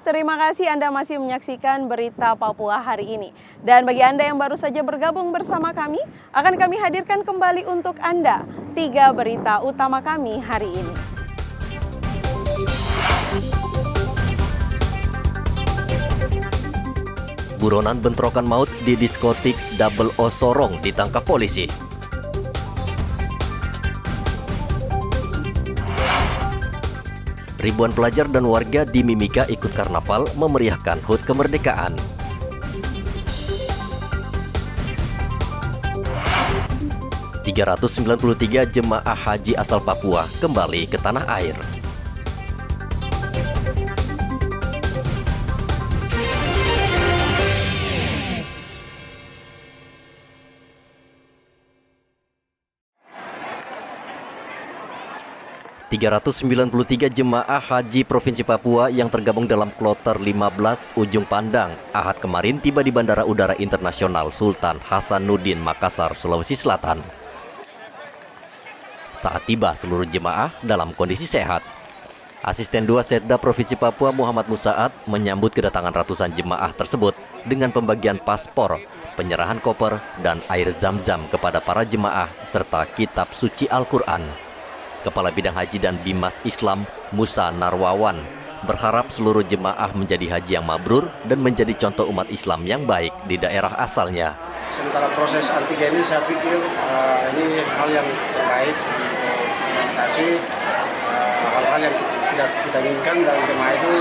terima kasih Anda masih menyaksikan Berita Papua hari ini. Dan bagi Anda yang baru saja bergabung bersama kami, akan kami hadirkan kembali untuk Anda 3 berita utama kami hari ini. Buronan bentrokan maut di diskotik Double O Sorong ditangkap polisi. Ribuan pelajar dan warga di Mimika ikut karnaval memeriahkan HUT kemerdekaan. ...393 jemaah haji asal Papua kembali ke tanah air. ...393 jemaah haji Provinsi Papua yang tergabung dalam kloter 15 Ujung Pandang Ahad kemarin tiba di Bandara Udara Internasional Sultan Hasanuddin Makassar, Sulawesi Selatan. Saat tiba seluruh jemaah dalam kondisi sehat. Asisten 2 Setda Provinsi Papua Muhammad Musaad menyambut kedatangan ratusan jemaah tersebut dengan pembagian paspor, penyerahan koper, dan air zam-zam kepada para jemaah serta kitab suci Al-Quran. Kepala Bidang Haji dan Bimas Islam Musa Narwawan berharap seluruh jemaah menjadi haji yang mabrur dan menjadi contoh umat Islam yang baik di daerah asalnya. Sementara proses antigen ini saya pikir ini hal yang terkait untuk mengatasi hal-hal yang tidak kita inginkan dan jemaah itu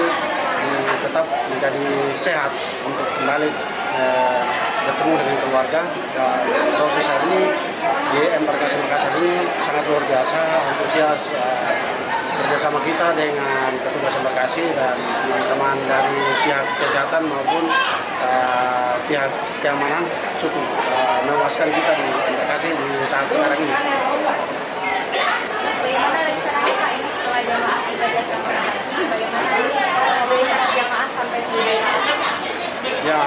tetap menjadi sehat untuk kembali bertemu dengan keluarga. Dan proses ini di embarkasi Makassar ini sangat luar biasa, antusias kerjasama kita dengan petugas embarkasi dan teman-teman dari pihak kesehatan maupun pihak keamanan cukup memuaskan kita di embarkasi di saat sekarang ini. Bagaimana rencana Bapak ini setelah jamaah tiba di asrama haji, bagaimana mobilitas jamaah sampai di daerah? Ya,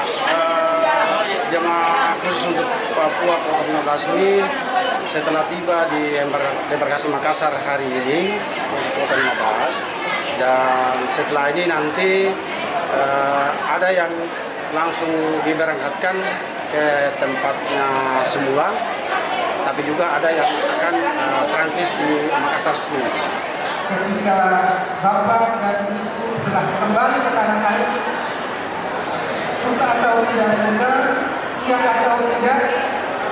jemaah khusus untuk Papua Kloter 15 ini setelah tiba di embarkasi Makassar hari ini untuk Kloter 15, dan setelah ini nanti ada yang langsung diberangkatkan ke tempatnya semula, tapi juga ada yang akan transit di Makassar sendiri. Ketika Bapak dan Ibu telah kembali ke tanah air, suka atau tidak suka, iya atau tidak,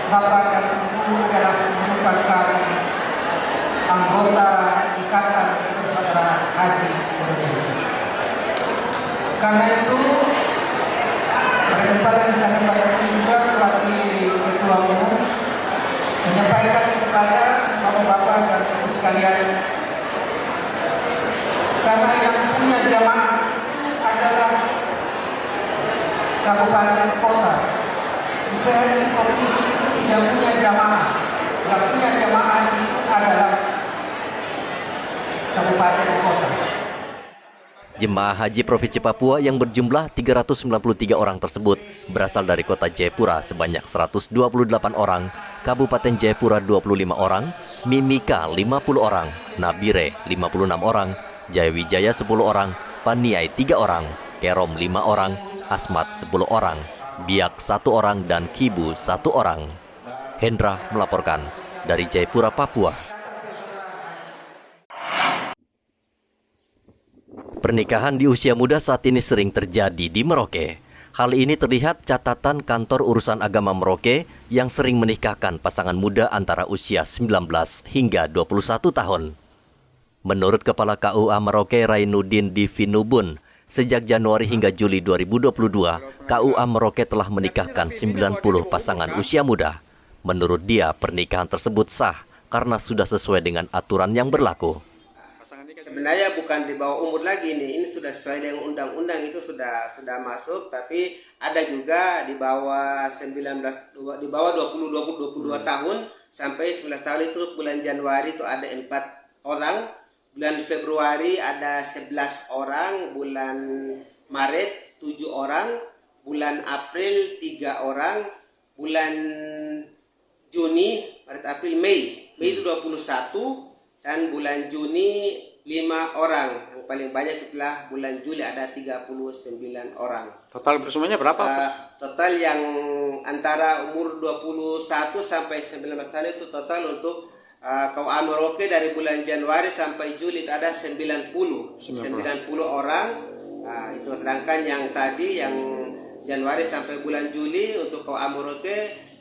Bapak dan Ibu adalah merupakan anggota Ikatan Persaudaraan Haji Indonesia. Karena itu, pada kesempatan saya sampaikan juga wakil Ketua Umum menyampaikan kepada Bapak-Bapak dan Ibu sekalian, karena yang punya jamaah itu adalah kabupaten kota. PPRI provinsi itu tidak punya jamaah. Yang punya jamaah itu adalah kabupaten kota. Jemaah haji Provinsi Papua yang berjumlah 393 orang tersebut berasal dari kota Jayapura sebanyak 128 orang, Kabupaten Jayapura 25 orang, Mimika 50 orang, Nabire 56 orang, Jayawijaya 10 orang, Paniai 3 orang, Kerom 5 orang, Asmat 10 orang, Biak 1 orang, dan Kibu 1 orang. Hendra melaporkan dari Jayapura, Papua. Pernikahan di usia muda saat ini sering terjadi di Merauke. Hal ini terlihat catatan Kantor Urusan Agama Merauke yang sering menikahkan pasangan muda antara usia 19 hingga 21 tahun. Menurut Kepala KUA Merauke Rainuddin Divinubun, sejak Januari hingga Juli 2022, KUA Merauke telah menikahkan 90 pasangan usia muda. Menurut dia, pernikahan tersebut sah karena sudah sesuai dengan aturan yang berlaku. Sebenarnya bukan di bawah umur lagi ini sudah sesuai dengan undang-undang, itu sudah masuk, tapi ada juga di bawah 22 tahun sampai 19 tahun. Itu bulan Januari itu ada 4 orang, bulan Februari ada 11 orang, bulan Maret 7 orang, bulan April 3 orang, bulan Juni, Maret, April, Mei itu 21, dan bulan Juni 5 orang. paling banyak itulah bulan Juli ada 39 orang. Total semuanya berapa? Total yang antara umur 21 sampai 19 tahun itu total untuk KUA Merauke dari bulan Januari sampai Juli itu ada 90 orang. Itu sedangkan yang tadi yang Januari sampai bulan Juli untuk KUA Merauke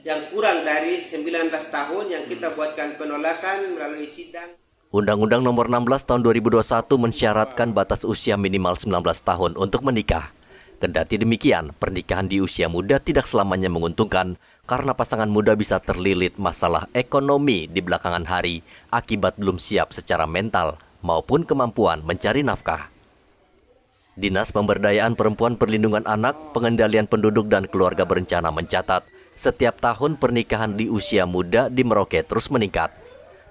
yang kurang dari 19 tahun yang kita buatkan penolakan melalui sidang. Undang-Undang Nomor 16 Tahun 2021 mensyaratkan batas usia minimal 19 tahun untuk menikah. Kendati demikian, pernikahan di usia muda tidak selamanya menguntungkan karena pasangan muda bisa terlilit masalah ekonomi di belakangan hari akibat belum siap secara mental maupun kemampuan mencari nafkah. Dinas Pemberdayaan Perempuan Perlindungan Anak, Pengendalian Penduduk dan Keluarga Berencana mencatat, setiap tahun pernikahan di usia muda di Merauke terus meningkat.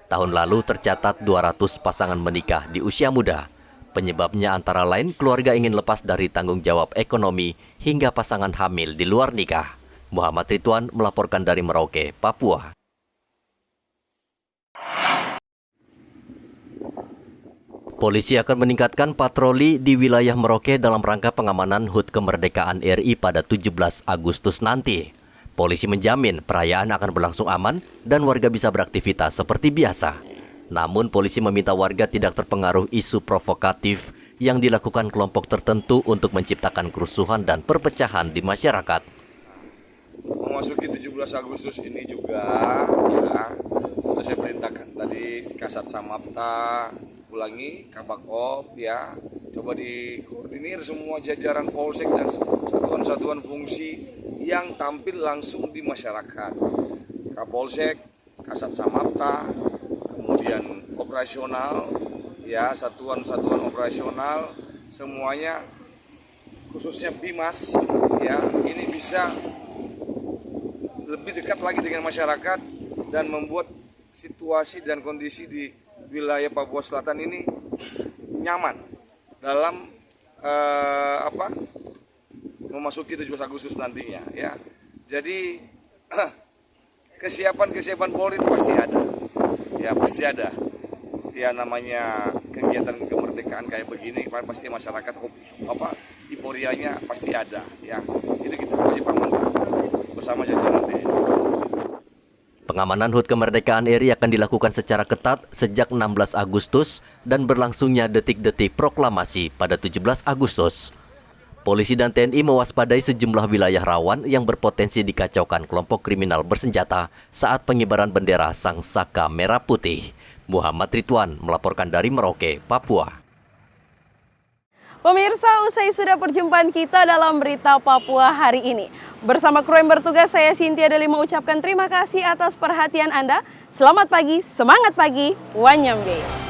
Tahun lalu tercatat 200 pasangan menikah di usia muda. Penyebabnya antara lain keluarga ingin lepas dari tanggung jawab ekonomi hingga pasangan hamil di luar nikah. Muhammad Ridwan melaporkan dari Merauke, Papua. Polisi akan meningkatkan patroli di wilayah Merauke dalam rangka pengamanan HUT Kemerdekaan RI pada 17 Agustus nanti. Polisi menjamin perayaan akan berlangsung aman dan warga bisa beraktivitas seperti biasa. Namun polisi meminta warga tidak terpengaruh isu provokatif yang dilakukan kelompok tertentu untuk menciptakan kerusuhan dan perpecahan di masyarakat. Memasuki 17 Agustus ini juga ya sudah saya perintahkan tadi Kasat Samapta, ulangi Kabakop ya, coba dikoordinir semua jajaran Polsek dan satuan-satuan fungsi yang tampil langsung di masyarakat. Kapolsek, Kasat Samapta, kemudian operasional, ya satuan-satuan operasional, semuanya khususnya Bimas, ya ini bisa lebih dekat lagi dengan masyarakat dan membuat situasi dan kondisi di wilayah Papua Selatan ini nyaman dalam memasuki 17 Agustus nantinya ya. Jadi kesiapan Polri itu pasti ada. Ya pasti ada. Ya namanya kegiatan kemerdekaan kayak begini pasti masyarakat euforianya pasti ada ya. Itu kita wajib amankan bersama jajaran TNI. Pengamanan HUT Kemerdekaan RI akan dilakukan secara ketat sejak 16 Agustus dan berlangsungnya detik-detik proklamasi pada 17 Agustus. Polisi dan TNI mewaspadai sejumlah wilayah rawan yang berpotensi dikacaukan kelompok kriminal bersenjata saat pengibaran bendera Sang Saka Merah Putih. Muhammad Ridwan melaporkan dari Merauke, Papua. Pemirsa, usai sudah perjumpaan kita dalam berita Papua hari ini. Bersama kru yang bertugas, saya Cynthia Deli mengucapkan terima kasih atas perhatian Anda. Selamat pagi, semangat pagi, Wanyambe.